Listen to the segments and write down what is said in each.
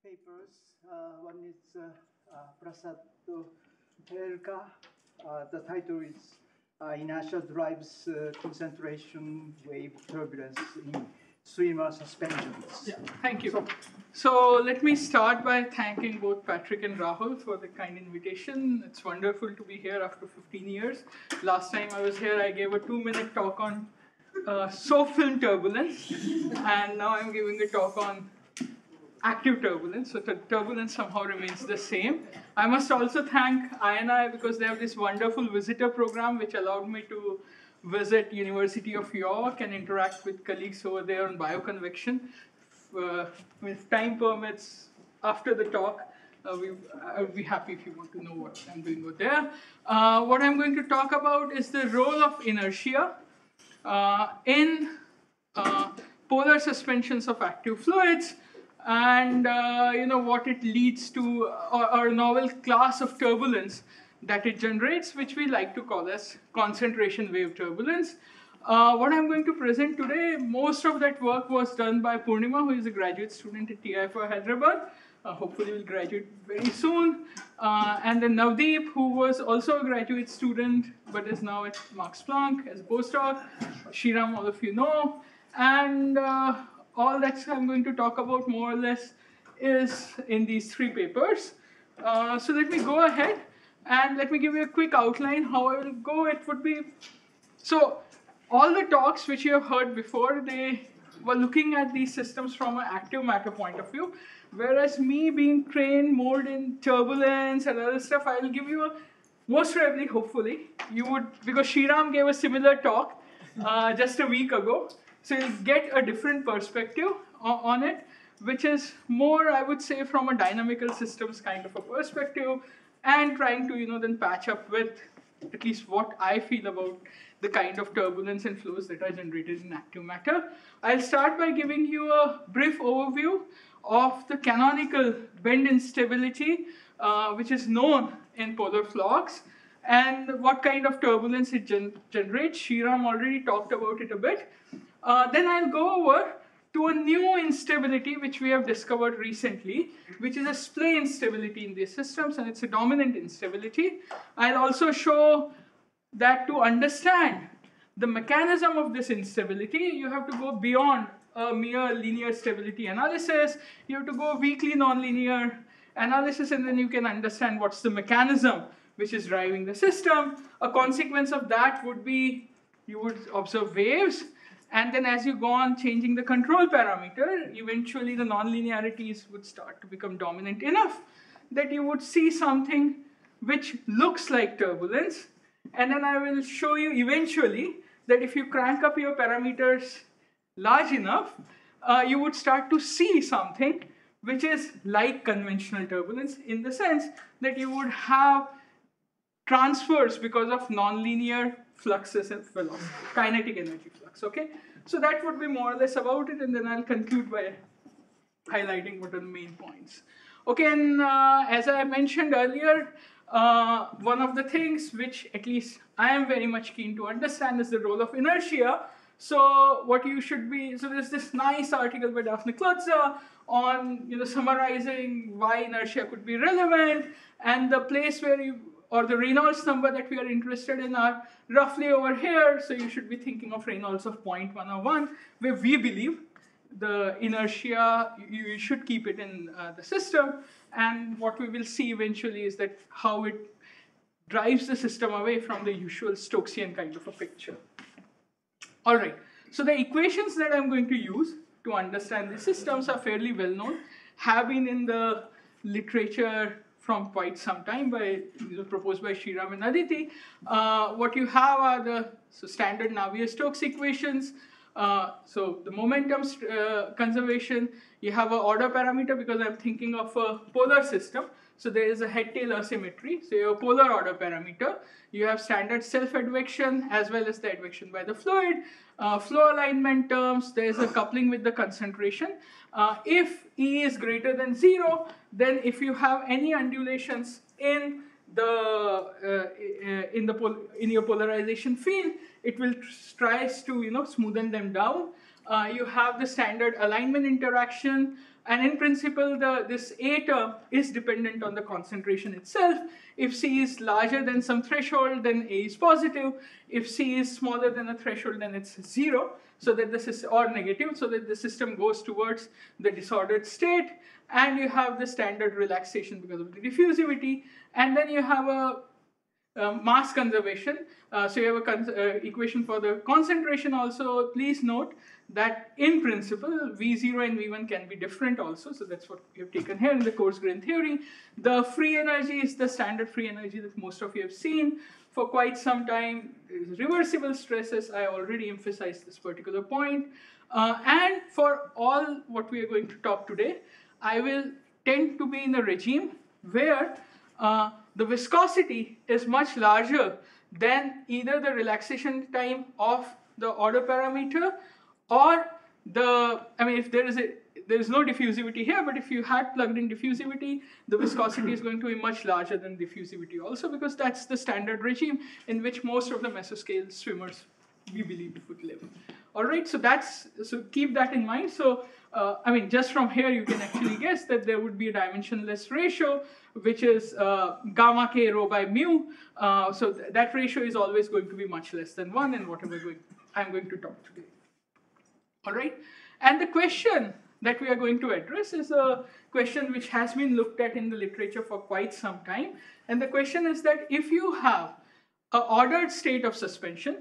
papers. One is Prasad Perlekar. The title is Inertia Drives Concentration Wave Turbulence in Swimmer Suspensions. Yeah, thank you. So let me start by thanking both Patrick and Rahul for the kind invitation. It's wonderful to be here after 15 years. Last time I was here, I gave a 2-minute talk on film turbulence, and now I'm giving a talk on active turbulence. So the turbulence somehow remains the same. I must also thank INI because they have this wonderful visitor program which allowed me to visit University of York and interact with colleagues over there on bioconvection. If time permits, after the talk, I would be happy if you want to know what I'm doing over there. What I'm going to talk about is the role of inertia in polar suspensions of active fluids, and what it leads to, or a novel class of turbulence that it generates, which we like to call as concentration wave turbulence. What I'm going to present today, most of that work was done by Purnima, who is a graduate student at TIFR Hyderabad. Hopefully will graduate very soon. And then Navdeep, who was also a graduate student, but is now at Max Planck as a postdoc. Sriram, all of you know. And all that I'm going to talk about more or less is in these 3 papers. So let me go ahead and let me give you a quick outline how I will go. It would be, so all the talks which you have heard before, they were looking at these systems from an active matter point of view, whereas me being trained more in turbulence and other stuff, I will give you most probably, hopefully, you would, because Sriram gave a similar talk just a week ago, so you'll get a different perspective on it, which is more, I would say, from a dynamical systems kind of a perspective, and trying to, then patch up with at least what I feel about the kind of turbulence and flows that are generated in active matter. I'll start by giving you a brief overview of the canonical bend instability, which is known in polar flux, and what kind of turbulence it generates. Sriram already talked about it a bit. Then I'll go over to a new instability which we have discovered recently, which is a splay instability in these systems, and it's a dominant instability. I'll also show that to understand the mechanism of this instability, you have to go beyond a mere linear stability analysis. You have to go weakly nonlinear analysis, and then you can understand what's the mechanism which is driving the system. A consequence of that would be you would observe waves, and then as you go on changing the control parameter, eventually the nonlinearities would start to become dominant enough that you would see something which looks like turbulence. And then I will show you eventually that if you crank up your parameters large enough, you would start to see something which is like conventional turbulence, in the sense that you would have transfers because of nonlinear fluxes and velocity, kinetic energy flux, okay? So that would be more or less about it, and then I'll conclude by highlighting what are the main points. Okay, and as I mentioned earlier, one of the things which at least I am very much keen to understand is the role of inertia. So what you should be, so there's this nice article by Daphne Klotza on summarizing why inertia could be relevant, and the place where you, or the Reynolds number that we are interested in, are roughly over here. So you should be thinking of Reynolds of 0.101, where we believe the inertia, you should keep it in the system. And what we will see eventually is that how it drives the system away from the usual Stokesian kind of a picture. All right, so the equations that I'm going to use to understand the systems are fairly well known, have been in the literature from quite some time, proposed by Sriram and Aditi. What you have are the standard Navier-Stokes equations. So the momentum conservation, you have an order parameter because I'm thinking of a polar system. So there is a head-tail asymmetry. So you have a polar order parameter. You have standard self-advection as well as the advection by the fluid. Flow alignment terms, there is a coupling with the concentration. If E is greater than 0, then if you have any undulations in your polarization field, it will tries to smoothen them down. You have the standard alignment interaction, and in principle, this A term is dependent on the concentration itself. If C is larger than some threshold, then A is positive. If C is smaller than a threshold, then it's 0, so that the system, or negative, so that the system goes towards the disordered state. And you have the standard relaxation because of the diffusivity, and then you have a mass conservation. So you have a equation for the concentration also. Please note that in principle, V0 and V1 can be different also. So that's what we have taken here in the coarse grain theory. The free energy is the standard free energy that most of you have seen for quite some time. Reversible stresses, I already emphasized this particular point. And for all what we are going to talk today, I will tend to be in a regime where the viscosity is much larger than either the relaxation time of the order parameter or if there is no diffusivity here, but if you had plugged in diffusivity, the viscosity is going to be much larger than diffusivity also, because that's the standard regime in which most of the mesoscale swimmers, we believe, would live. All right, so keep that in mind. So just from here you can actually guess that there would be a dimensionless ratio, which is gamma k rho by mu. So that ratio is always going to be much less than 1 in whatever I'm going to talk today. All right, and the question that we are going to address is a question which has been looked at in the literature for quite some time. And the question is that if you have an ordered state of suspension,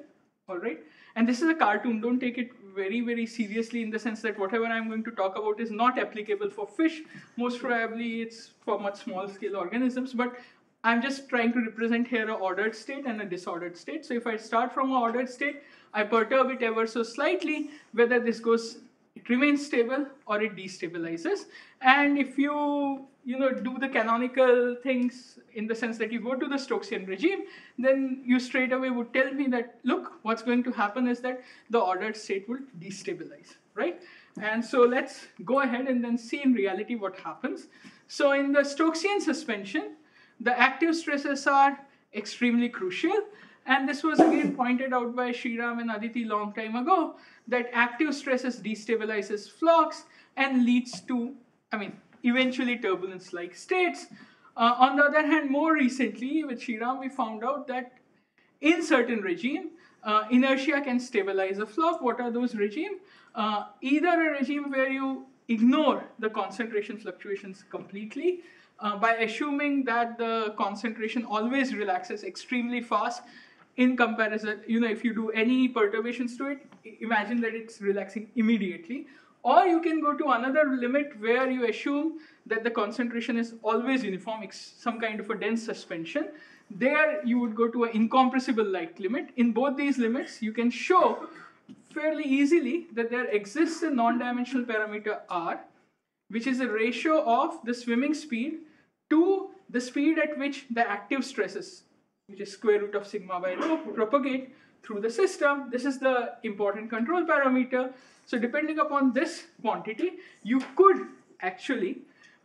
all right, and this is a cartoon, don't take it very, very seriously, in the sense that whatever I'm going to talk about is not applicable for fish. Most probably it's for much small scale organisms, but I'm just trying to represent here an ordered state and a disordered state. So if I start from an ordered state, I perturb it ever so slightly, whether it remains stable or it destabilizes. And if you do the canonical things in the sense that you go to the Stokesian regime, then you straight away would tell me that, look, what's going to happen is that the ordered state will destabilize, right? And so let's go ahead and then see in reality what happens. So in the Stokesian suspension, the active stresses are extremely crucial. And this was again pointed out by Sriram and Aditi long time ago, that active stresses destabilizes flux and leads to, eventually turbulence-like states. On the other hand, more recently with Sriram, we found out that in certain regime, inertia can stabilize a flux. What are those regimes? Either a regime where you ignore the concentration fluctuations completely by assuming that the concentration always relaxes extremely fast in comparison, if you do any perturbations to it, imagine that it's relaxing immediately. Or you can go to another limit where you assume that the concentration is always uniform, some kind of a dense suspension. There you would go to an incompressible light limit. In both these limits, you can show fairly easily that there exists a non-dimensional parameter r, which is a ratio of the swimming speed to the speed at which the active stresses, which is square root of sigma by rho, propagate through the system. This is the important control parameter. So depending upon this quantity, you could actually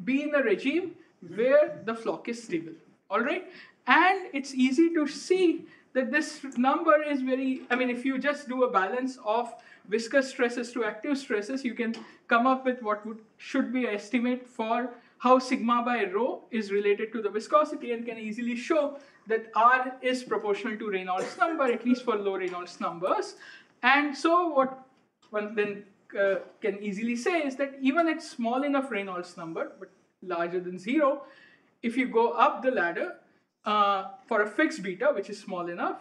be in a regime where the flux is stable. All right, and it's easy to see that this number is very, if you just do a balance of viscous stresses to active stresses, you can come up with what should be an estimate for how sigma by rho is related to the viscosity, and can easily show that R is proportional to Reynolds number, at least for low Reynolds numbers. And so what one then can easily say is that even at small enough Reynolds number, but larger than 0, if you go up the ladder for a fixed beta, which is small enough,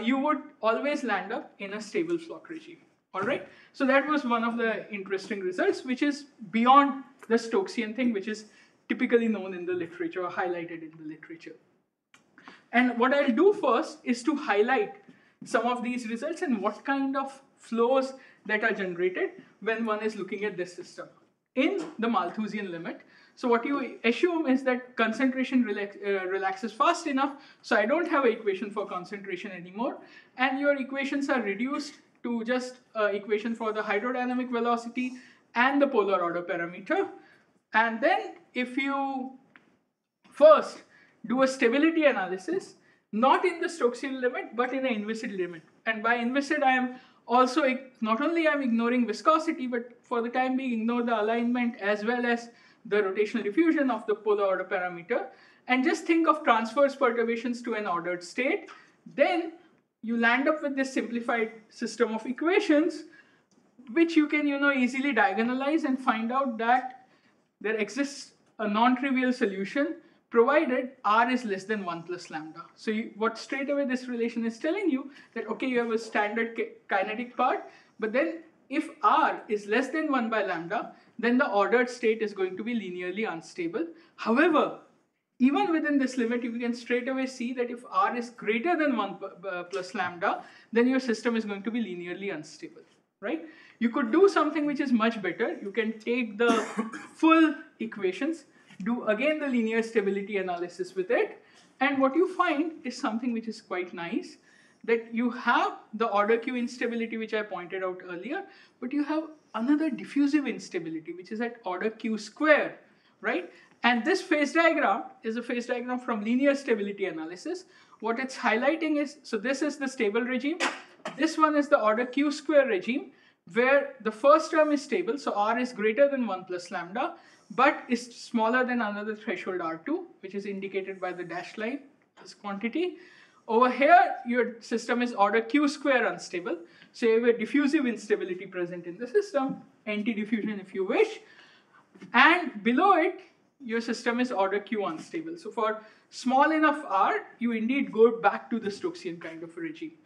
you would always land up in a stable flux regime. All right, so that was one of the interesting results, which is beyond the Stokesian thing, which is typically known in the literature or highlighted in the literature. And what I'll do first is to highlight some of these results and what kind of flows that are generated when one is looking at this system in the Malthusian limit. So what you assume is that concentration relaxes fast enough, so I don't have an equation for concentration anymore, and your equations are reduced to just equation for the hydrodynamic velocity and the polar order parameter. And then if you first do a stability analysis, not in the Stokesian limit, but in an inviscid limit. And by inviscid, I am Also, not only I'm ignoring viscosity, but for the time being, ignore the alignment as well as the rotational diffusion of the polar order parameter, and just think of transverse perturbations to an ordered state. Then you land up with this simplified system of equations, which you can easily diagonalize and find out that there exists a non-trivial solution provided r is less than 1 plus lambda. So what straight away this relation is telling you that, okay, you have a standard kinetic part, but then if r is less than 1 by lambda, then the ordered state is going to be linearly unstable. However, even within this limit, you can straight away see that if r is greater than 1 plus lambda, then your system is going to be linearly unstable, right? You could do something which is much better. You can take the full equations, do again the linear stability analysis with it, and what you find is something which is quite nice, that you have the order Q instability which I pointed out earlier, but you have another diffusive instability which is at order Q square, right? And this phase diagram is a phase diagram from linear stability analysis. What it's highlighting is, so this is the stable regime, this one is the order Q square regime, where the first term is stable, so r is greater than 1 plus lambda, but is smaller than another threshold r2, which is indicated by the dashed line, this quantity. Over here, your system is order Q square unstable, so you have a diffusive instability present in the system, anti-diffusion if you wish, and below it, your system is order Q unstable. So for small enough r, you indeed go back to the Stokesian kind of a regime.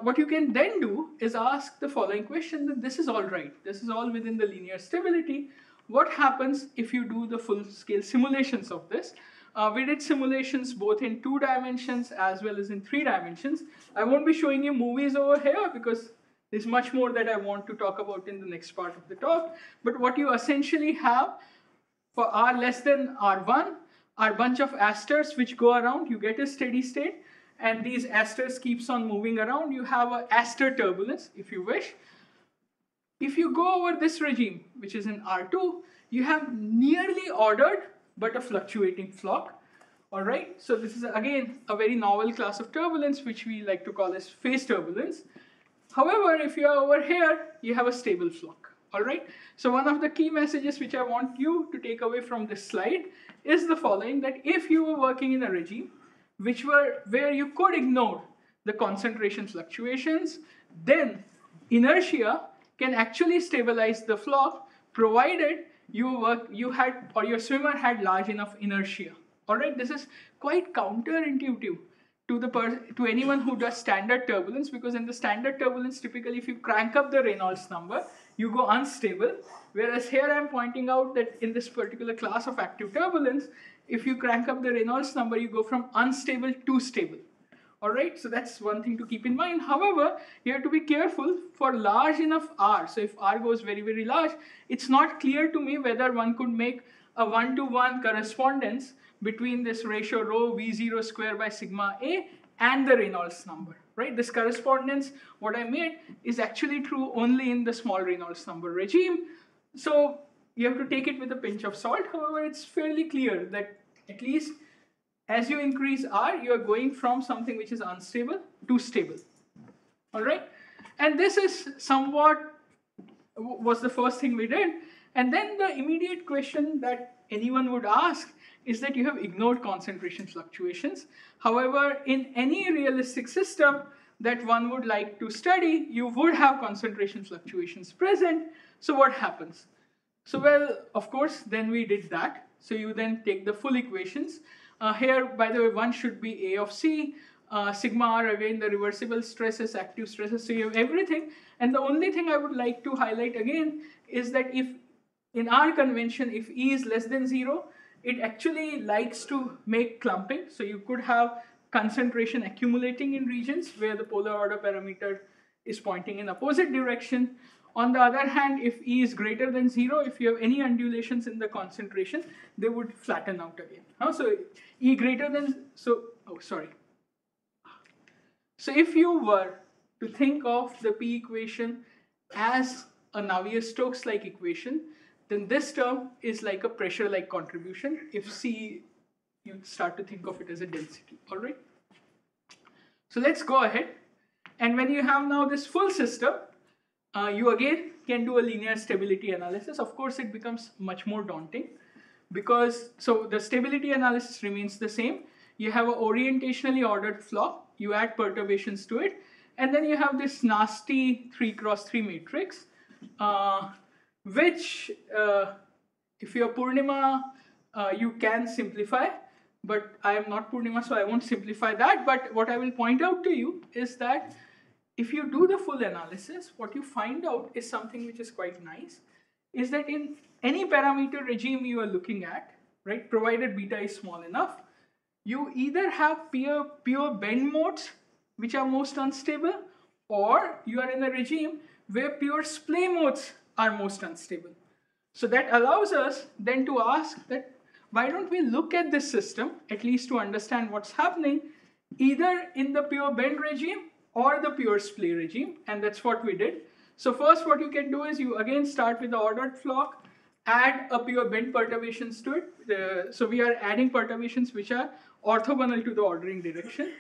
What you can then do is ask the following question, that this is all right, this is all within the linear stability. What happens if you do the full scale simulations of this? We did simulations both in 2 dimensions as well as in 3 dimensions. I won't be showing you movies over here because there's much more that I want to talk about in the next part of the talk. But what you essentially have for r less than r1 are a bunch of asters which go around, you get a steady state, and these asters keeps on moving around. You have an aster turbulence if you wish. If you go over this regime, which is in R2, you have nearly ordered but a fluctuating flock. All right, so this is again a very novel class of turbulence which we like to call as phase turbulence. However, if you are over here, you have a stable flock. All right, so one of the key messages which I want you to take away from this slide is the following, that if you were working in a regime where you could ignore the concentration fluctuations, then inertia can actually stabilize the flock provided your swimmer had large enough inertia. All right, this is quite counterintuitive to anyone who does standard turbulence, because in the standard turbulence, typically if you crank up the Reynolds number, you go unstable. Whereas here I'm pointing out that in this particular class of active turbulence, if you crank up the Reynolds number, you go from unstable to stable. All right, so that's one thing to keep in mind. However, you have to be careful for large enough r. So if r goes very, very large, it's not clear to me whether one could make a 1-to-1 correspondence between this ratio rho v0 square by sigma a and the Reynolds number, right? This correspondence, what I made, is actually true only in the small Reynolds number regime. So you have to take it with a pinch of salt. However, it's fairly clear that at least as you increase r, you are going from something which is unstable to stable. All right, and this is somewhat was the first thing we did. And then the immediate question that anyone would ask is that you have ignored concentration fluctuations. However, in any realistic system that one would like to study, you would have concentration fluctuations present. So what happens? So well, of course, then we did that. So you then take the full equations. Here, by the way, one should be A of C, sigma r, again, the reversible stresses, active stresses, so you have everything. And the only thing I would like to highlight again is that if in our convention, if E is less than 0, it actually likes to make clumping. So you could have concentration accumulating in regions where the polar order parameter is pointing in opposite direction. On the other hand, if E is greater than 0, if you have any undulations in the concentration, they would flatten out again. So E greater than, so if you were to think of the P equation as a Navier-Stokes-like equation, then this term is like a pressure-like contribution. If C, you start to think of it as a density, all right? So let's go ahead And when you have now this full system, you again can do a linear stability analysis. Of course, it becomes much more daunting because, so the stability analysis remains the same. You have an orientationally ordered flock, you add perturbations to it, and then you have this nasty 3x3 matrix, which if you're Purnima, you can simplify, but I am not Purnima, so I won't simplify that. But what I will point out to you is that if you do the full analysis, what you find out is something which is quite nice, is that in any parameter regime you are looking at, right, provided beta is small enough, you either have pure bend modes, which are most unstable, or you are in a regime where pure splay modes are most unstable. So that allows us then to ask that why don't we look at this system, at least to understand what's happening, either in the pure bend regime or the pure splay regime, and that's what we did. So first what you can do is you again start with the ordered flock, add a pure bend perturbations to it. So we are adding perturbations which are orthogonal to the ordering direction.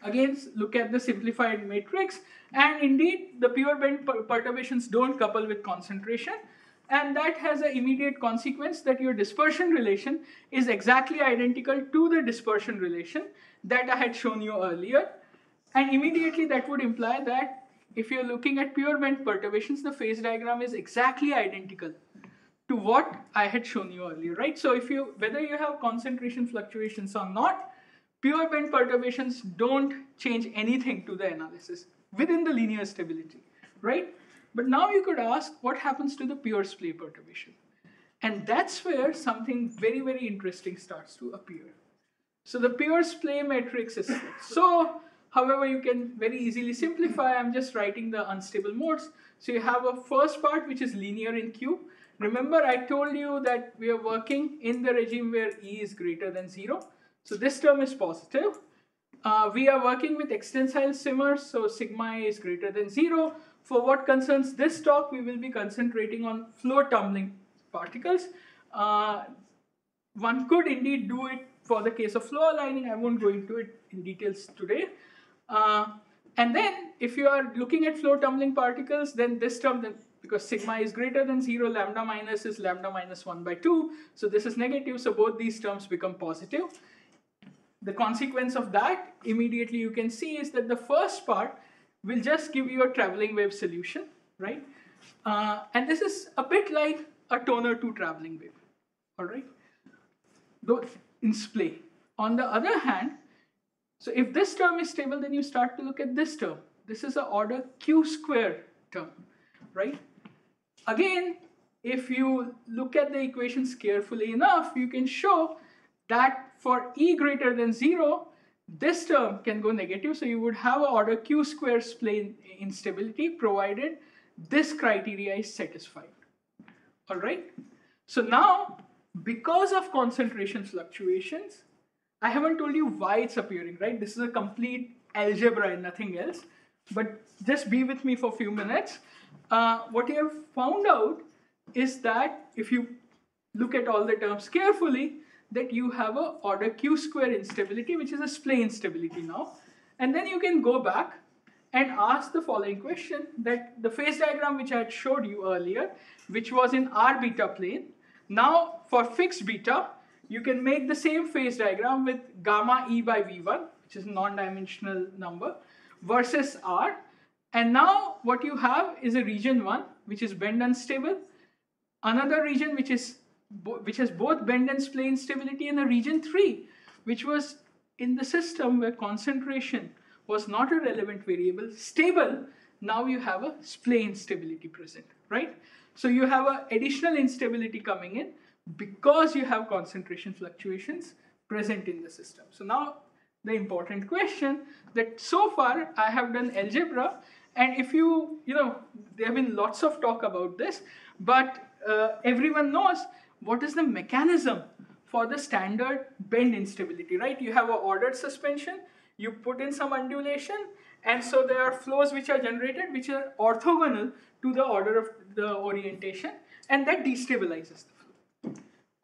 Again, look at the simplified matrix, and indeed the pure bend perturbations don't couple with concentration, and that has an immediate consequence that your dispersion relation is exactly identical to the dispersion relation that I had shown you earlier. And immediately that would imply that if you're looking at pure bend perturbations, the phase diagram is exactly identical to what I had shown you earlier, right? So if you, whether you have concentration fluctuations or not, pure bend perturbations don't change anything to the analysis within the linear stability, right? But now you could ask what happens to the pure splay perturbation. And that's where something very, very interesting starts to appear. So the pure splay matrix is set. So, however, you can very easily simplify. I'm just writing the unstable modes. So you have a first part which is linear in Q. Remember, I told you that we are working in the regime where E is greater than 0. So this term is positive. We are working with extensile simmers, so sigma is greater than 0. For what concerns this talk, we will be concentrating on flow tumbling particles. One could indeed do it for the case of flow aligning. I won't go into it in details today. And then if you are looking at flow tumbling particles, then this term, because sigma is greater than 0, lambda minus is lambda minus 1 by 2. So this is negative, so both these terms become positive. The consequence of that, immediately you can see, is that the first part will just give you a traveling wave solution, right? And this is a bit like a toner 2 traveling wave, all right? Though in splay. On the other hand, so if this term is stable, then you start to look at this term. This is an order Q square term, right? Again, if you look at the equations carefully enough, you can show that for E greater than 0, this term can go negative. So you would have an order Q square splay instability provided this criteria is satisfied. All right. So now, because of concentration fluctuations, I haven't told you why it's appearing, right? This is a complete algebra and nothing else. But just be with me for a few minutes. What you have found out is that if you look at all the terms carefully, that you have a order Q square instability, which is a splay instability now. And then you can go back and ask the following question, that the phase diagram which I had showed you earlier, which was in R beta plane, now for fixed beta, you can make the same phase diagram with gamma E by V1, which is a non-dimensional number, versus R. And now what you have is a region 1, which is bend unstable, another region which has both bend and splay instability, and a region 3, which was in the system where concentration was not a relevant variable, stable. Now you have a splay instability present, right? So you have an additional instability coming in because you have concentration fluctuations present in the system. So now the important question, that so far I have done algebra, and if you know, there have been lots of talk about this, but everyone knows what is the mechanism for the standard bend instability, right? You have an ordered suspension, you put in some undulation, and so there are flows which are generated which are orthogonal to the order of the orientation, and that destabilizes the flow.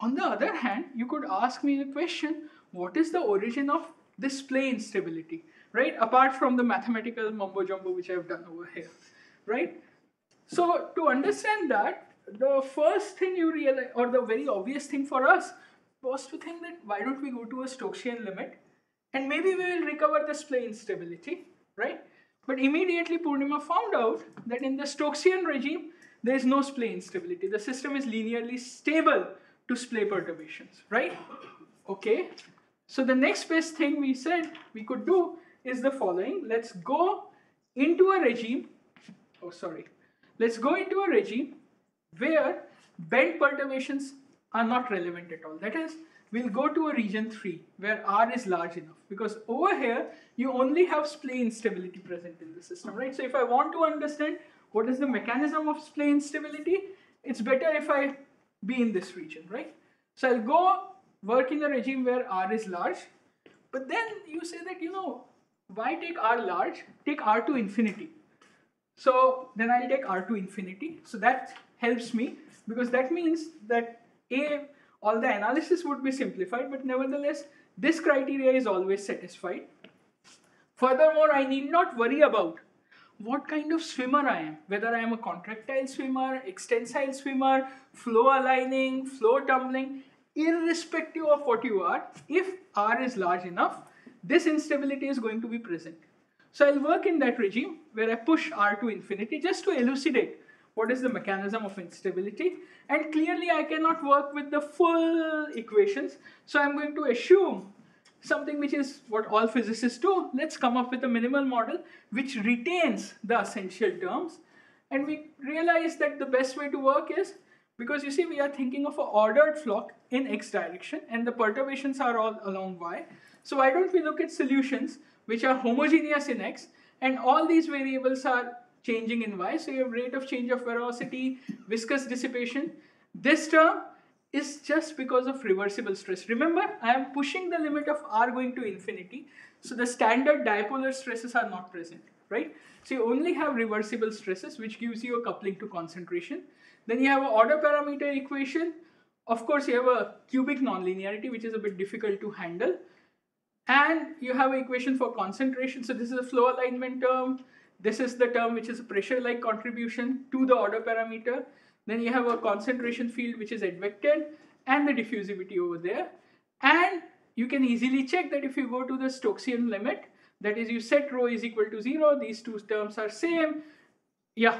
On the other hand, you could ask me the question, what is the origin of this splay instability? right? Apart from the mathematical mumbo jumbo which I've done over here, right? So to understand that, the first thing you realize, or the very obvious thing for us, was to think that why don't we go to a Stokesian limit, and maybe we will recover the splay instability, right? But immediately Purnima found out that in the Stokesian regime, there is no splay instability. The system is linearly stable to splay perturbations, right? Okay. So the next best thing we said we could do is the following. Let's go into a regime. Let's go into a regime where bend perturbations are not relevant at all. That is, we'll go to a region 3 where R is large enough, because over here you only have splay instability present in the system, right? So if I want to understand what is the mechanism of splay instability, it's better if I be in this region, right? So I'll go work in a regime where R is large, but then you say that, why take R large? Take R to infinity. So then I'll take R to infinity. So that helps me, because that means that all the analysis would be simplified, but nevertheless, this criteria is always satisfied. Furthermore, I need not worry about what kind of swimmer I am, whether I am a contractile swimmer, extensile swimmer, flow aligning, flow tumbling, irrespective of what you are, if R is large enough, this instability is going to be present. So I'll work in that regime where I push R to infinity just to elucidate what is the mechanism of instability. And clearly I cannot work with the full equations, so I'm going to assume something which is what all physicists do. Let's come up with a minimal model which retains the essential terms. And we realize that the best way to work is, because you see we are thinking of an ordered flock in x direction and the perturbations are all along y. So why don't we look at solutions which are homogeneous in x and all these variables are changing in y. So you have rate of change of velocity, viscous dissipation. This term is just because of reversible stress. Remember, I am pushing the limit of R going to infinity, so the standard dipolar stresses are not present, right? So you only have reversible stresses, which gives you a coupling to concentration. Then you have an order parameter equation. Of course, you have a cubic nonlinearity, which is a bit difficult to handle. And you have an equation for concentration. So this is a flow alignment term. This is the term which is a pressure-like contribution to the order parameter. Then you have a concentration field which is advected and the diffusivity over there. And you can easily check that if you go to the Stokesian limit, that is you set rho is equal to 0, these two terms are same. Yeah.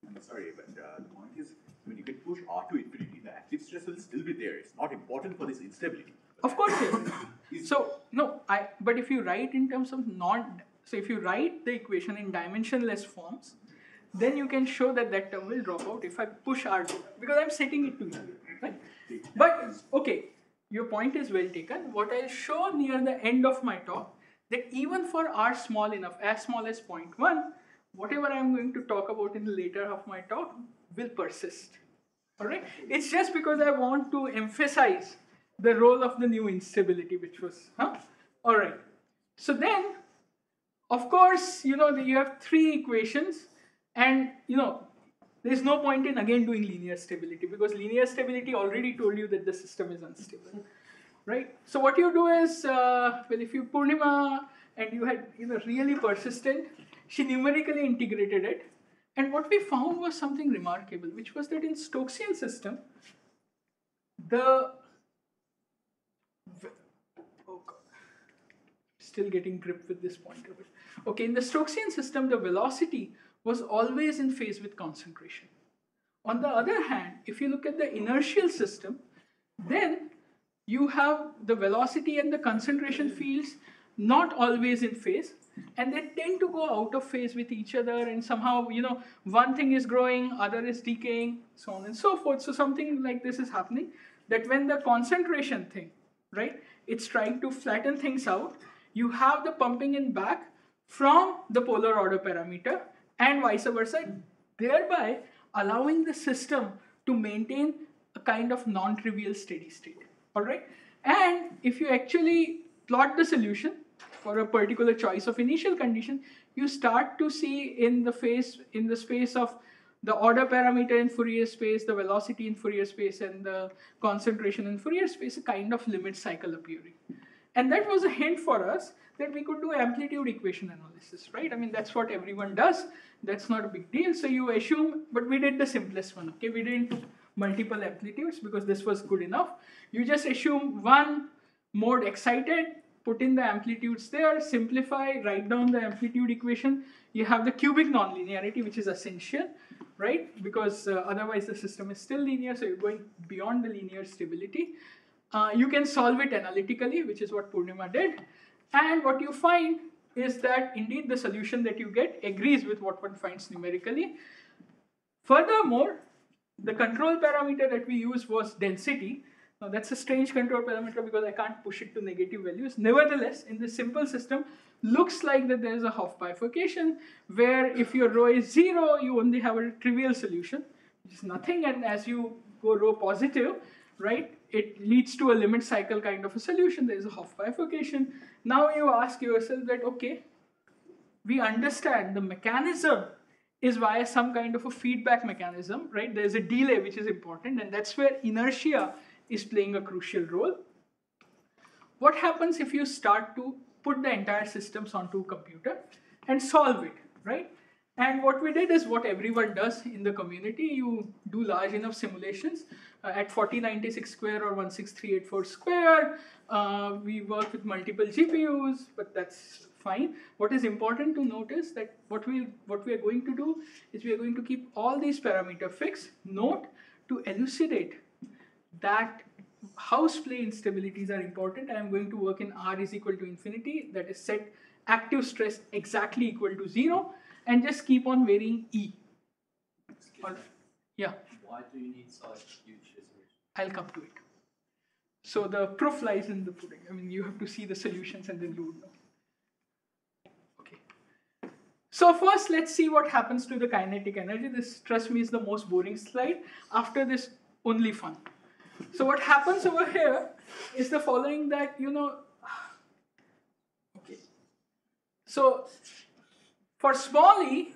I'm sorry, but the point is, when you can push R to infinity, the active stress will still be there. It's not important for this instability. Of course, yes. So, no, but if you write in terms of so if you write the equation in dimensionless forms, then you can show that that term will drop out if I push R to, because I'm setting it to 0, right? But, okay, your point is well taken. What I'll show near the end of my talk, that even for R small enough, as small as 0.1, whatever I'm going to talk about in the later half of my talk will persist. Alright? It's just because I want to emphasize the role of the new instability, which was, Alright. So then, of course, you have 3 equations, and there's no point in again doing linear stability, because linear stability already told you that the system is unstable. Right? So what you do is, if you Purnima and you had really persistent, she numerically integrated it, and what we found was something remarkable, which was that in Stokesian system, still getting grip with this point of it. Okay, in the Stokesian system, the velocity was always in phase with concentration. On the other hand, if you look at the inertial system, then you have the velocity and the concentration fields not always in phase, and they tend to go out of phase with each other, and somehow, one thing is growing, other is decaying, so on and so forth. So something like this is happening, that when the concentration thing, right, it's trying to flatten things out, you have the pumping in back from the polar order parameter and vice versa, thereby allowing the system to maintain a kind of non-trivial steady state. All right, and if you actually plot the solution for a particular choice of initial condition, you start to see in the space of the order parameter in Fourier space, the velocity in Fourier space, and the concentration in Fourier space, a kind of limit cycle appearing. And that was a hint for us that we could do amplitude equation analysis, right? I mean, that's what everyone does. That's not a big deal. So you assume, but we did the simplest one, okay? We didn't do multiple amplitudes because this was good enough. You just assume one mode excited, put in the amplitudes there, simplify, write down the amplitude equation. You have the cubic nonlinearity, which is essential, right? Because otherwise the system is still linear, so you're going beyond the linear stability. You can solve it analytically, which is what Purnima did. And what you find is that indeed the solution that you get agrees with what one finds numerically. Furthermore, the control parameter that we used was density. Now that's a strange control parameter because I can't push it to negative values. Nevertheless, in this simple system, looks like that there is a half bifurcation where if your rho is 0, you only have a trivial solution, which is nothing. And as you go rho positive, right, it leads to a limit cycle kind of a solution. There is a half bifurcation. Now you ask yourself that, okay, we understand the mechanism is via some kind of a feedback mechanism, right? There's a delay which is important, and that's where inertia is playing a crucial role. What happens if you start to put the entire systems onto a computer and solve it, right? And what we did is what everyone does in the community. You do large enough simulations at 4096 square or 16384 square. We work with multiple GPUs, but that's fine. What is important to notice that what we are going to do is we are going to keep all these parameters fixed. Note to elucidate that house play instabilities are important. I am going to work in R is equal to infinity, that is set active stress exactly equal to 0, and just keep on varying E. Yeah. Why do you need such huge resolution? I'll come to it. So the proof lies in the pudding. I mean, you have to see the solutions and then you would know. Okay. So first, let's see what happens to the kinetic energy. This, trust me, is the most boring slide. After this, only fun. So what happens over here is the following that, okay. So for small e,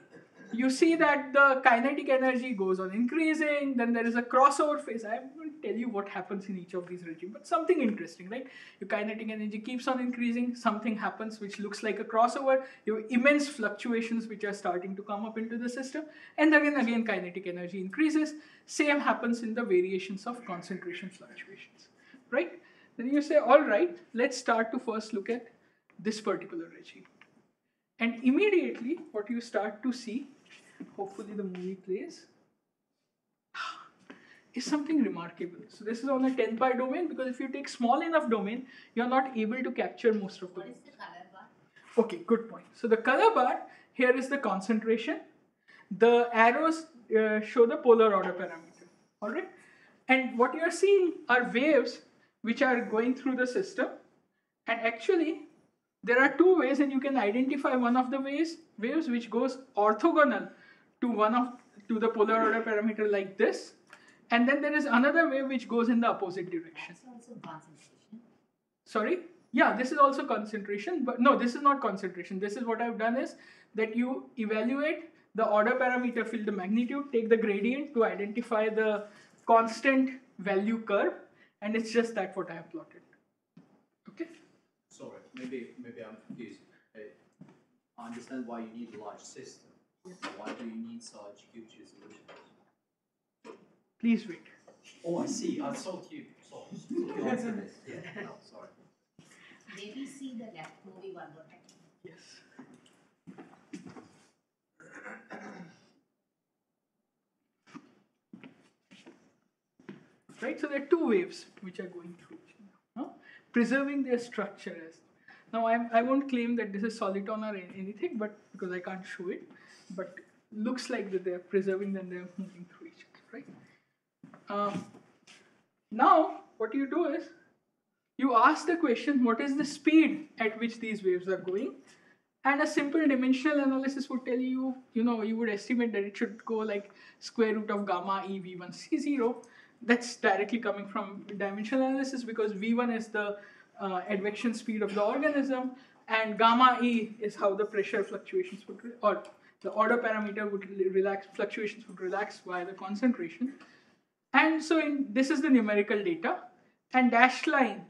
you see that the kinetic energy goes on increasing, then there is a crossover phase. I am going to tell you what happens in each of these regimes, but something interesting, right? Your kinetic energy keeps on increasing, something happens which looks like a crossover, you have immense fluctuations which are starting to come up into the system, and again kinetic energy increases. Same happens in the variations of concentration fluctuations, right? Then you say, all right, let's start to first look at this particular regime. And immediately what you start to see, hopefully the movie plays, is something remarkable. So this is on a 10 pi domain, because if you take small enough domain, you're not able to capture most of the. What is the color bar? Okay, good point. So the color bar, here is the concentration. The arrows show the polar order parameter, all right? And what you're seeing are waves which are going through the system, and actually there are two ways, and you can identify one of the waves which goes orthogonal to the polar order parameter like this, and then there is another wave which goes in the opposite direction. That's also concentration. Sorry? Yeah, this is also concentration, but no, this is not concentration. This is what I've done is that you evaluate the order parameter, fill the magnitude, take the gradient to identify the constant value curve, and it's just that what I have plotted. Okay? Sorry, maybe I'm confused. I understand why you need a large system. Why do you need such huge resolutions? Please wait. Oh, I see. I thought you. Sorry. You answered this. Yeah. No, sorry. Maybe see the left movie one more time. Yes. Right, so there are two waves which are going through, preserving their structure as. Now I won't claim that this is soliton or anything, but because I can't show it, but looks like that they're preserving them, they're moving through each other, right? Now what you do is you ask the question, what is the speed at which these waves are going? And a simple dimensional analysis would tell you, you would estimate that it should go like square root of gamma e v1 c0. That's directly coming from dimensional analysis, because v1 is the advection speed of the organism, and gamma e is how the pressure fluctuations would, or the order parameter would relax, fluctuations would relax via the concentration. And so this is the numerical data, and dashed line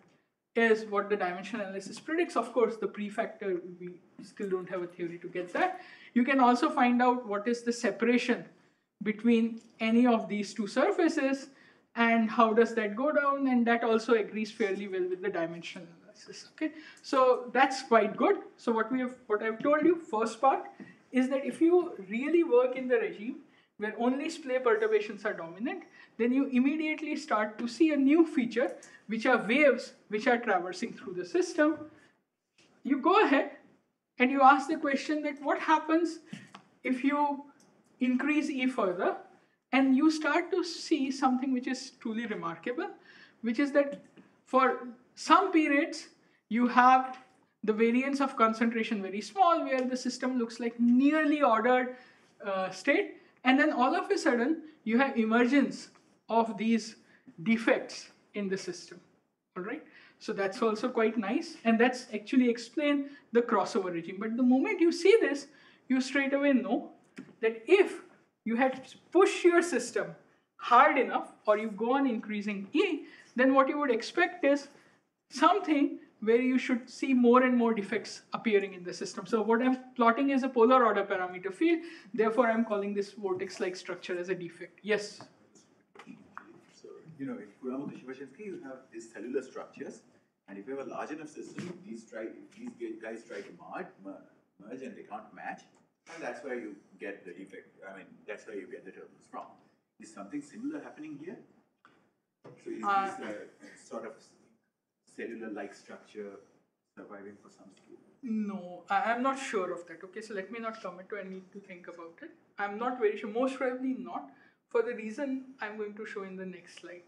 is what the dimension analysis predicts. Of course, the prefactor, we still don't have a theory to get that. You can also find out what is the separation between any of these two surfaces and how does that go down, and that also agrees fairly well with the dimension analysis. Okay, so that's quite good. So what I've told you, first part, is that if you really work in the regime where only splay perturbations are dominant, then you immediately start to see a new feature, which are waves which are traversing through the system. You go ahead and you ask the question that what happens if you increase E further, and you start to see something which is truly remarkable, which is that for some periods you have the variance of concentration very small, where the system looks like nearly ordered state, and then all of a sudden you have emergence of these defects in the system. All right, so that's also quite nice, and that's actually explain the crossover regime. But the moment you see this, you straight away know that if you had pushed your system hard enough, or you go on increasing E, then what you would expect is something where you should see more and more defects appearing in the system. So what I'm plotting is a polar order parameter field. Therefore, I'm calling this vortex-like structure as a defect. Yes? So, in Purnima you have these cellular structures, and if you have a large enough system, these guys try to merge and they can't match, and that's where you get the defect. I mean, that's where you get the turbulence from. Is something similar happening here? So is this sort of cellular-like structure surviving for some scale? No, I'm not sure of that. Okay, so let me not commit to. I need to think about it. I'm not very sure. Most probably not, for the reason I'm going to show in the next slide.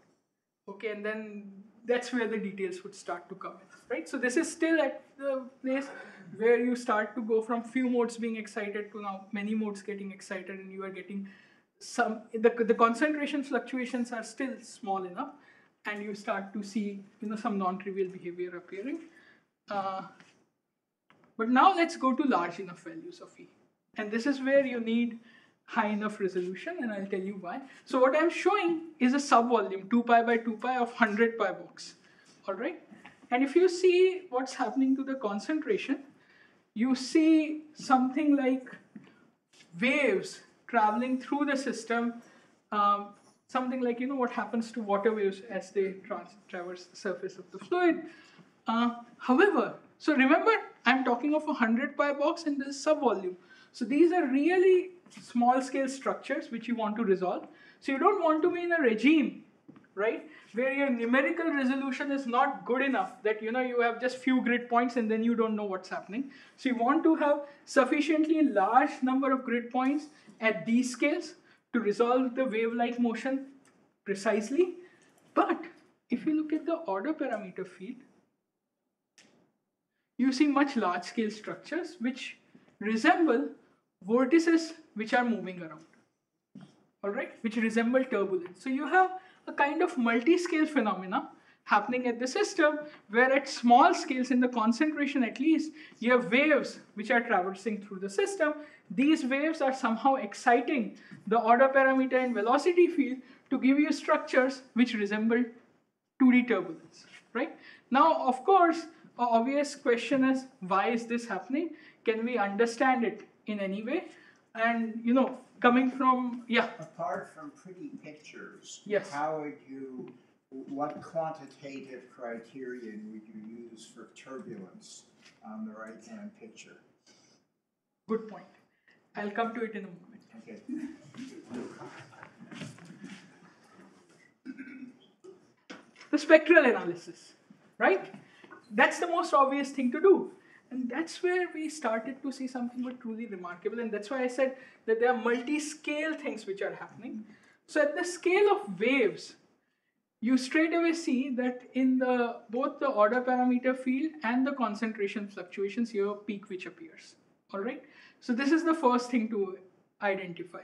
Okay, and then that's where the details would start to come in, right? So this is still at the place where you start to go from few modes being excited to now many modes getting excited, and you are getting some, the concentration fluctuations are still small enough, and you start to see some non-trivial behavior appearing. But now let's go to large enough values of E. And this is where you need high enough resolution, and I'll tell you why. So what I'm showing is a subvolume 2 pi by 2 pi of 100 pi box. All right? And if you see what's happening to the concentration, you see something like waves traveling through the system, something like, what happens to water waves as they traverse the surface of the fluid. However, so remember, I'm talking of a 100 pi box and this subvolume. So these are really small scale structures which you want to resolve. So you don't want to be in a regime, right, where your numerical resolution is not good enough, that you have just few grid points and then you don't know what's happening. So you want to have sufficiently large number of grid points at these scales to resolve the wave-like motion precisely. But if you look at the order parameter field, you see much large scale structures which resemble vortices which are moving around, all right, which resemble turbulence. So you have a kind of multi-scale phenomena happening at the system, where at small scales, in the concentration at least, you have waves which are traversing through the system. These waves are somehow exciting the order parameter and velocity field to give you structures which resemble 2D turbulence, right? Now, of course, an obvious question is, why is this happening? Can we understand it in any way? And, coming from, apart from pretty pictures, yes, what quantitative criterion would you use for turbulence on the right-hand picture? Good point. I'll come to it in a moment. Okay. The spectral analysis, right? That's the most obvious thing to do. And that's where we started to see something truly remarkable. And that's why I said that there are multi-scale things which are happening. So at the scale of waves, you straight away see that in both the order parameter field and the concentration fluctuations, you have a peak which appears. All right. So this is the first thing to identify.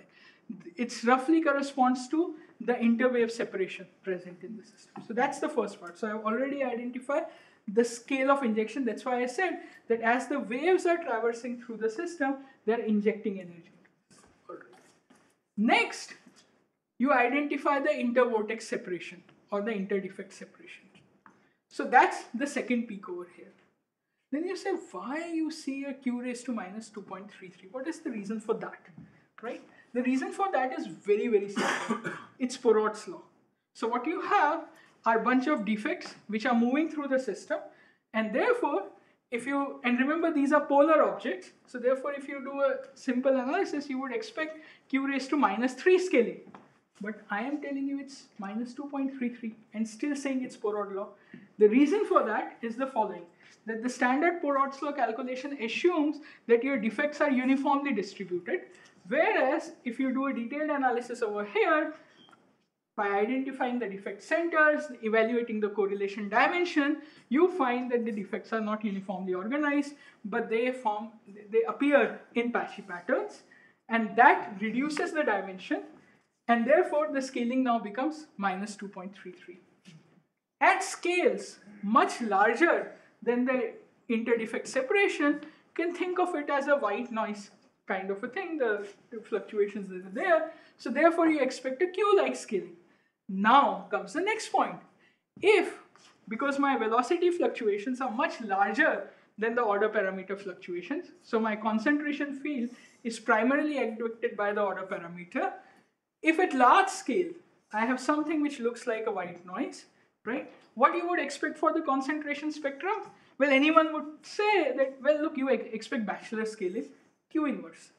It roughly corresponds to the interwave separation present in the system. So that's the first part. So I've already identified the scale of injection. That's why I said that as the waves are traversing through the system, they're injecting energy. All right. Next, you identify the intervortex separation or the interdefect separation. So that's the second peak over here. Then you say, why you see a q raised to minus 2.33? What is the reason for that, right? The reason for that is very, very simple. It's Porod's law. So what you have are a bunch of defects which are moving through the system, and therefore, and remember these are polar objects, so therefore if you do a simple analysis, you would expect q raised to minus 3 scaling. But I am telling you it's minus 2.33 and still saying it's Porod's law. The reason for that is the following, that the standard Porod's law calculation assumes that your defects are uniformly distributed, whereas if you do a detailed analysis over here, by identifying the defect centers, evaluating the correlation dimension, you find that the defects are not uniformly organized, but they appear in patchy patterns, and that reduces the dimension, and therefore the scaling now becomes minus 2.33. At scales much larger than the interdefect separation, you can think of it as a white noise kind of a thing, the fluctuations that are there, so therefore you expect a Q-like scaling. Now comes the next point. Because my velocity fluctuations are much larger than the order parameter fluctuations, so my concentration field is primarily affected by the order parameter. If at large scale, I have something which looks like a white noise, right? What you would expect for the concentration spectrum? Well, anyone would say that, well, look, you expect Batchelor scaling, Q inverse,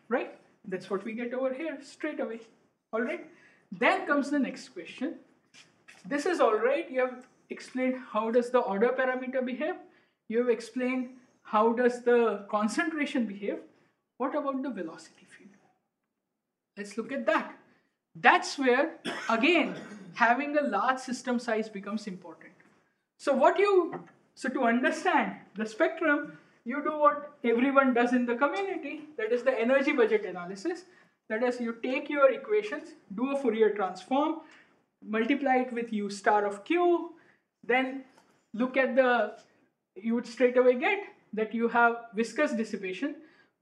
right? That's what we get over here straight away, all right? Then comes the next question. This is all right. You have explained how does the order parameter behave. You have explained how does the concentration behave. What about the velocity field? Let's look at that. That's where, again, having a large system size becomes important. So to understand the spectrum, you do what everyone does in the community, that is the energy budget analysis. That is, you take your equations, do a Fourier transform, multiply it with U star of Q, then look at you would straight away get that you have viscous dissipation,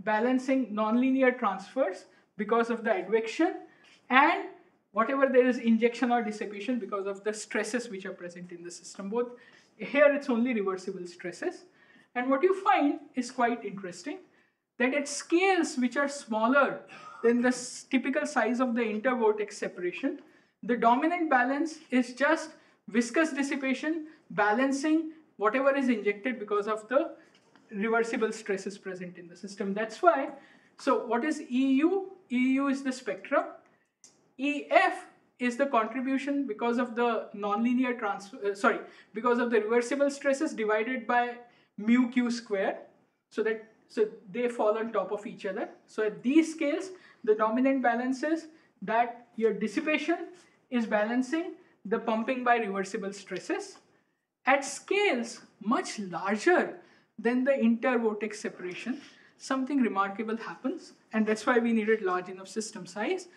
balancing nonlinear transfers because of the advection, and whatever there is injection or dissipation because of the stresses which are present in the system. Both here it's only reversible stresses. And what you find is quite interesting, that at scales which are smaller than the typical size of the intervortex separation, the dominant balance is just viscous dissipation balancing whatever is injected because of the reversible stresses present in the system. That's why, so what is EU? EU is the spectrum. EF is the contribution because of the nonlinear because of the reversible stresses divided by mu q square. So they fall on top of each other. So at these scales, the dominant balance is that your dissipation is balancing the pumping by reversible stresses. At scales much larger than the intervortex separation, something remarkable happens, and that's why we needed large enough system size.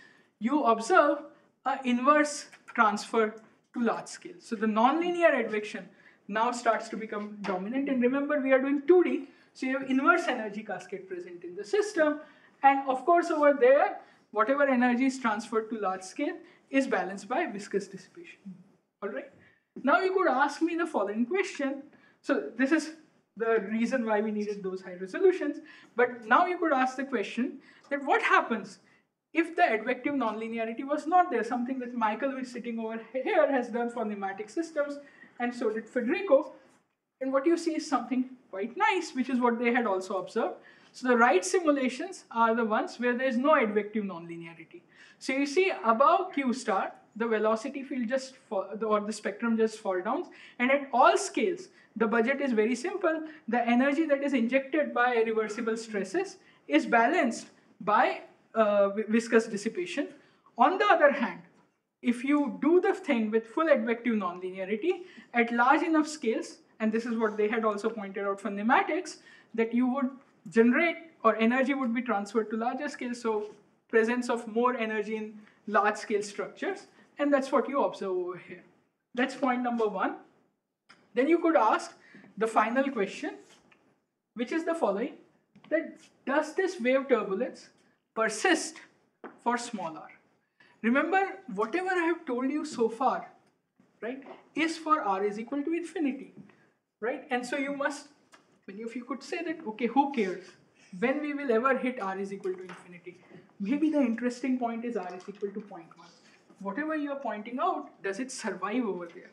You observe an inverse transfer to large scale. So the nonlinear advection now starts to become dominant, and remember we are doing 2D, so you have inverse energy cascade present in the system, and of course over there, whatever energy is transferred to large scale is balanced by viscous dissipation. All right. Now you could ask me the following question. So this is the reason why we needed those high resolutions. But now you could ask the question that what happens if the advective nonlinearity was not there, something that Michael, who is sitting over here, has done for pneumatic systems, and so did Federico. And what you see is something quite nice, which is what they had also observed. So the right simulations are the ones where there is no advective nonlinearity. So you see above Q star, the velocity field or the spectrum just fall down, and at all scales, the budget is very simple. The energy that is injected by reversible stresses is balanced by viscous dissipation. On the other hand, if you do the thing with full advective nonlinearity at large enough scales, and this is what they had also pointed out for pneumatics, that you would generate or energy would be transferred to larger scales, so presence of more energy in large scale structures, and that's what you observe over here. That's point number one. Then you could ask the final question, which is the following, that does this wave turbulence persist for small r? Remember, whatever I have told you so far right, is for r is equal to infinity, right? And so you must, many of you could say that, okay, who cares when we will ever hit r is equal to infinity? Maybe the interesting point is r is equal to 0.1. Whatever you are pointing out, does it survive over there?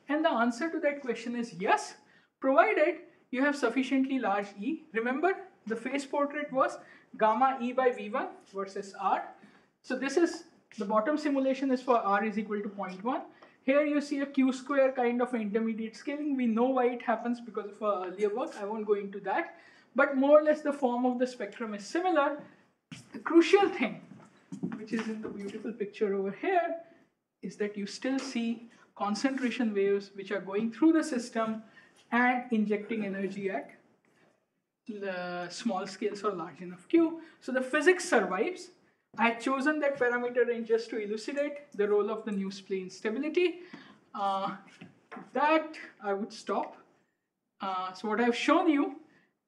And the answer to that question is yes, provided you have sufficiently large E. Remember, the phase portrait was gamma E by V1 versus R. So this is, the bottom simulation is for R is equal to 0.1. Here you see a Q square kind of intermediate scaling. We know why it happens because of our earlier work. I won't go into that. But more or less the form of the spectrum is similar. The crucial thing, which is in the beautiful picture over here, is that you still see concentration waves which are going through the system and injecting energy at the small scales or large enough Q. So the physics survives. I had chosen that parameter range just to elucidate the role of the new plane instability. That I would stop. So what I've shown you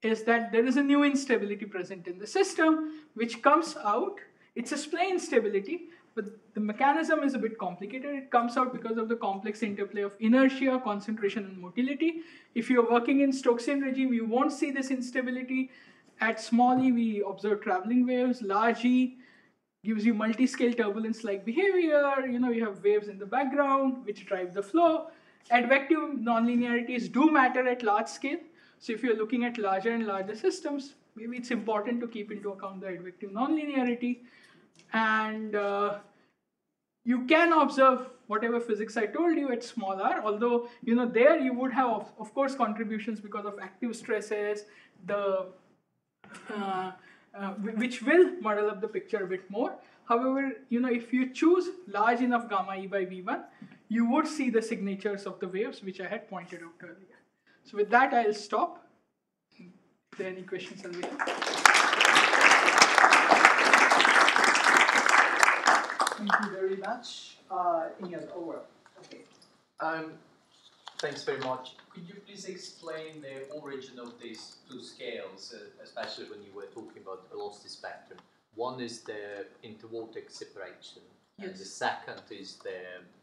is that there is a new instability present in the system which comes out. It's a plane instability, but the mechanism is a bit complicated. It comes out because of the complex interplay of inertia, concentration, and motility. If you're working in Stokesian regime, you won't see this instability. At small e, we observe traveling waves. Large e gives you multi-scale turbulence-like behavior. You have waves in the background which drive the flow. Advective nonlinearities do matter at large scale. So if you're looking at larger and larger systems, maybe it's important to keep into account the advective nonlinearity. And you can observe whatever physics I told you at small r, although there you would have of course contributions because of active stresses, which will muddle up the picture a bit more. However, if you choose large enough gamma E by V1, you would see the signatures of the waves which I had pointed out earlier. So with that, I'll stop. If there are any questions, I'll wait. Thank you very much. Ian, over. Okay. Thanks very much. Could you please explain the origin of these two scales, especially when you were talking about the velocity spectrum? One is the intervortex separation, and the second is the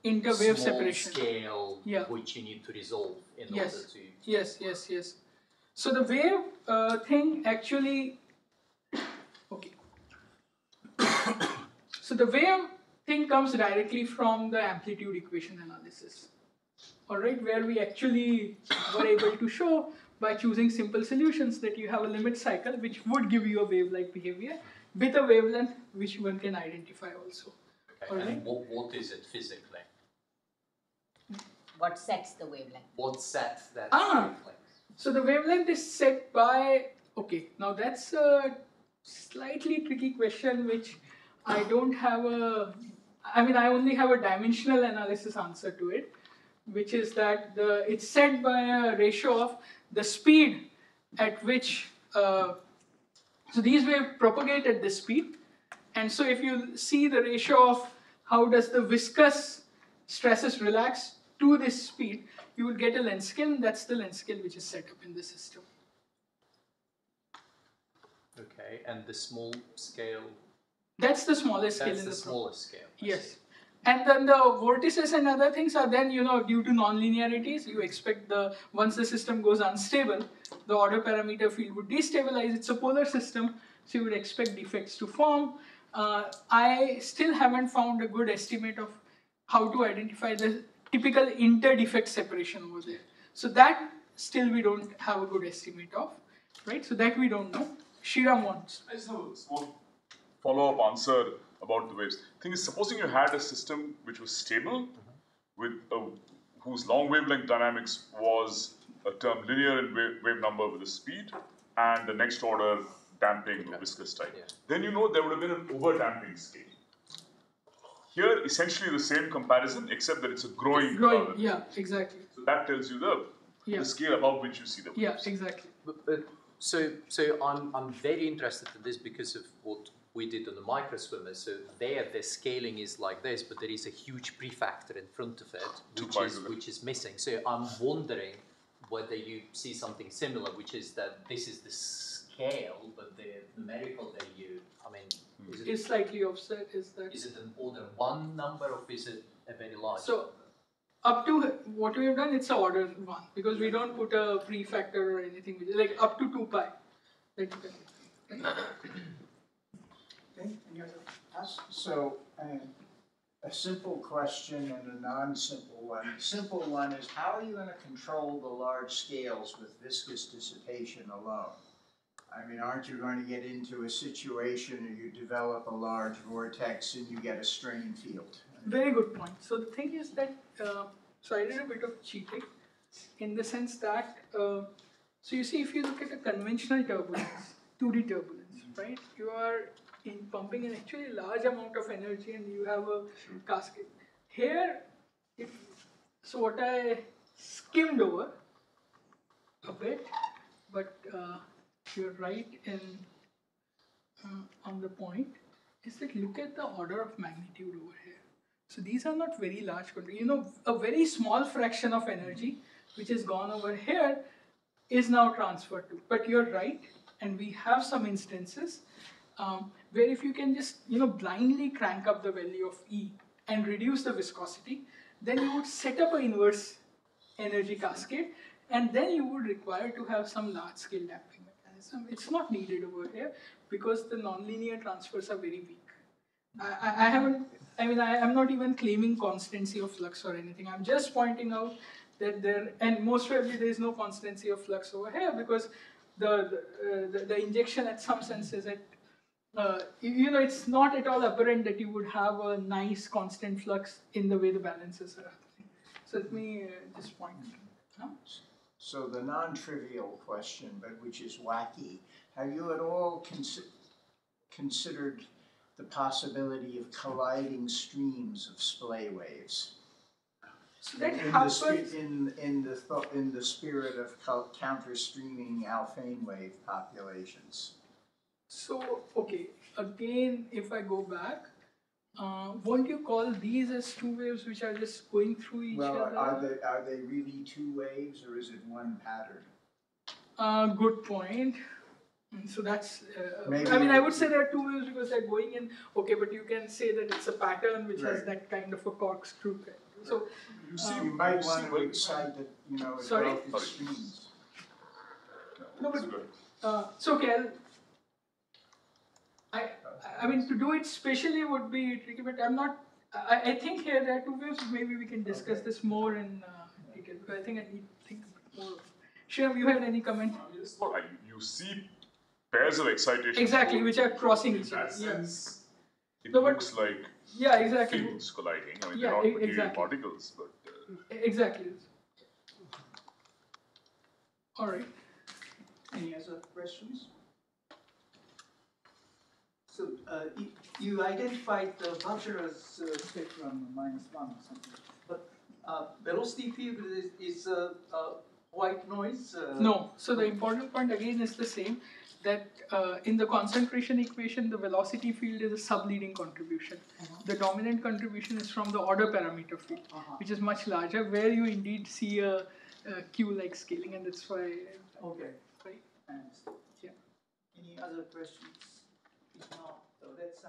interwave small separation scale which you need to resolve in order to... Yes. So the wave thing actually... Okay. So the wave thing comes directly from the amplitude equation analysis. Alright, where we actually were able to show by choosing simple solutions that you have a limit cycle which would give you a wave-like behavior with a wavelength which one can identify also. Okay, right? And what is it physically? What sets the wavelength? What sets that wavelength? So the wavelength is set by, okay, now that's a slightly tricky question which I don't have I only have a dimensional analysis answer to it, which is that it's set by a ratio of the speed at which, so these waves propagate at this speed, and so if you see the ratio of how does the viscous stresses relax to this speed, you would get a length scale, and that's the length scale which is set up in the system. Okay, and the small scale? That's the smallest scale in the That's the smallest scale. Yes. And then the vortices and other things are then, due to nonlinearities, you expect once the system goes unstable, the order parameter field would destabilize. It's a polar system, so you would expect defects to form. I still haven't found a good estimate of how to identify the typical inter-defect separation over there. So that still we don't have a good estimate of, right? So that we don't know. Sriram wants. I just have a small follow-up answer about the waves. The thing is, supposing you had a system which was stable, with whose long wavelength dynamics was a term linear in wave number with the speed, and the next order damping or viscous type. Yeah. Then there would have been an over-damping scale. Here, essentially the same comparison, except that it's a growing curve. Yeah, exactly. So that tells you the scale above which you see the waves. Yeah, exactly. So I'm very interested in this because of what we did on the microswimmer. So there the scaling is like this, but there is a huge prefactor in front of it, which is missing. So I'm wondering whether you see something similar, which is that this is the scale, but the numerical that it's slightly offset. Is it an order 1 number, or is it a very large? So Up to what we have done, it's a order 1 because we don't put a prefactor or anything, like up to 2 pi. That you can, right? Okay, any other? So, a simple question and a non-simple one. The simple one is, how are you going to control the large scales with viscous dissipation alone? I mean, aren't you going to get into a situation where you develop a large vortex and you get a strain field? Very good point. So the thing is that, so I did a bit of cheating in the sense that, so you see, if you look at a conventional turbulence, 2D turbulence, right? You are pumping an actually large amount of energy and you have a cascade. Here, so what I skimmed over a bit, but you're right in on the point, is that look at the order of magnitude over here. So these are not very large, a very small fraction of energy which has gone over here is now transferred to. But you're right, and we have some instances where if you can just blindly crank up the value of E and reduce the viscosity, then you would set up an inverse energy cascade, and then you would require to have some large scale damping mechanism. It's not needed over here because the nonlinear transfers are very weak. I'm not even claiming constancy of flux or anything. I'm just pointing out that and most probably there is no constancy of flux over here because the injection at some sense is at, it's not at all apparent that you would have a nice constant flux in the way the balances are happening. So let me just point out. So the non-trivial question, but which is wacky, have you at all considered the possibility of colliding streams of splay waves? So that in the spirit of counter-streaming Alfvén wave populations. So, okay, again, if I go back, won't you call these as two waves which are just going through each other? Well, are they really two waves or is it one pattern? Good point. So that's, I would say there are two waves because they're going in, okay, but you can say that it's a pattern which has that kind of a corkscrew. So, you might want to excite the, sorry? streams. No, but, so okay, I mean, to do it specially would be tricky, but I'm not, I think here there are two waves, maybe we can discuss this more in detail, because I think I need to think more. Sriram, you had any comment? Yes, well, you see pairs of excitation. Exactly, which are crossing each other. Sense, it looks like fields colliding. I mean, they're not material particles, but... Exactly. All right. Any other questions? So you identified the Batchelor's spectrum -1 or something, but velocity field is white noise? No. So the important point again is the same, that in the concentration equation, the velocity field is a subleading contribution. The dominant contribution is from the order parameter field, which is much larger, where you indeed see a Q-like scaling, and that's why. Okay. Right. Yeah. Any other questions? If not, let's